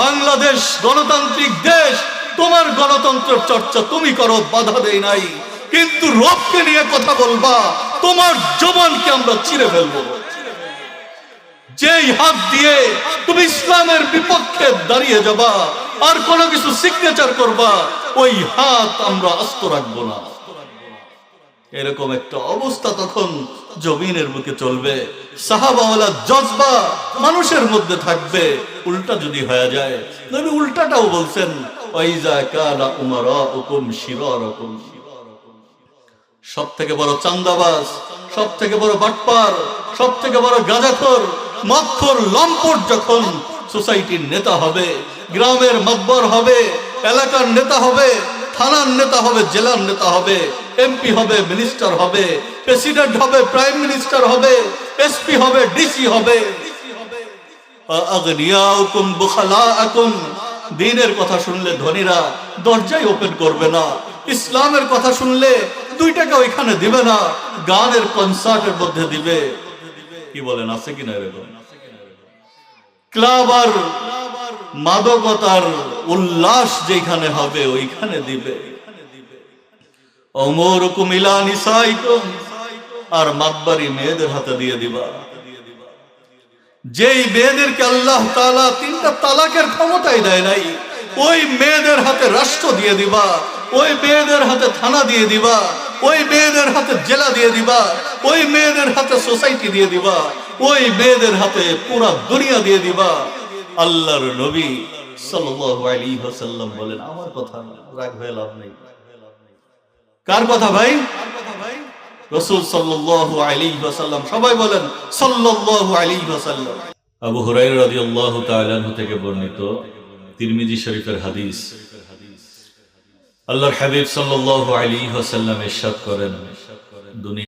বাংলাদেশ গণতান্ত্রিক দেশ, তোমার গণতন্ত্রের চর্চা তুমি করো, বাধা দেই নাই, কিন্তু রবকে নিয়ে কথা বলবা, তোমার জবানকে আমরা চিরে ফেলবো। যেই হাত দিয়ে তুমি ইসলামের বিপক্ষে দাঁড়িয়ে যাবা আর কোনো কিছু সিগনেচার করবা, ওই হাত আমরা আস্ত রাখবো না। এরকম একটা অবস্থা তখন জমিনের বুকে চলবে। সাহাবাওয়ালা জজবা মানুষের মধ্যে থাকবে। উল্টা যদি হয়ে যায়, নবী উল্টাটাও বলছেন, ওয়াইজা কালা উমারাউকুম শিরারাকুম। সব থেকে বড় চান্দাবাজ, সব থেকে বড় বাটপার, সব থেকে বড় গাঁজাখোর, মদখোর, লম্পট যখন সোসাইটির নেতা হবে, গ্রামের মাতবর হবে, এলাকার নেতা হবে, থানার নেতা হবে, জেলার নেতা হবে, এমপি হবে, মিনিস্টার হবে, প্রেসিডেন্ট হবে, প্রাইম মিনিস্টার হবে, এসপি হবে, ডিসি হবে, আগনিয়াউকুম বুখালাআকুম। দ্বীনের কথা শুনলে ধনীরা দরজাই ওপেন করবে না, ইসলামের কথা শুনলে 2 টাকা ওইখানে দিবে না, গানের কনসার্টের মধ্যে দিবে। কি বলেন, আছে কিনা এরকম? ক্লাব আর মাদকতার উল্লাস যেখানে হবে ওইখানে দিবে। ওমরকুম ইলা নিসাইকুম, আর মাতবাড়ি মেয়েদের হাতে দিয়ে দিবা। যেই মেয়েদেরকে আল্লাহ তাআলা 3টা তালাকের ক্ষমতাই দেয় নাই, ওই মেয়েদের হাতে রাষ্ট্র দিয়ে দিবা, ওই মেয়েদের হাতে থানা দিয়ে দিবা, ওই মেয়েদের হাতে জেলা দিয়ে দিবা, ওই মেয়েদের হাতে সোসাইটি দিয়ে দিবা, ওই মেয়েদের হাতে পুরা দুনিয়া দিয়ে দিবা। আল্লাহর নবী সাল্লাল্লাহু আলাইহি ওয়াসাল্লাম বলেন, আমার কথা রাগ হয়ে লাভ নেই। কার কথা ভাই? রাসূল সাল্লাল্লাহু আলাইহি ওয়াসাল্লাম। সবাই বলেন সাল্লাল্লাহু আলাইহি ওয়াসাল্লাম। আবু হুরায়রা রাদিয়াল্লাহু তাআলা আনহু থেকে বর্ণিত তিরমিজি শরীফের হাদিস, আল্লাহর হাবিব সাল্লাল্লাহু আলাইহি ওয়াসাল্লাম ইরশাদ করেন, দুনিয়া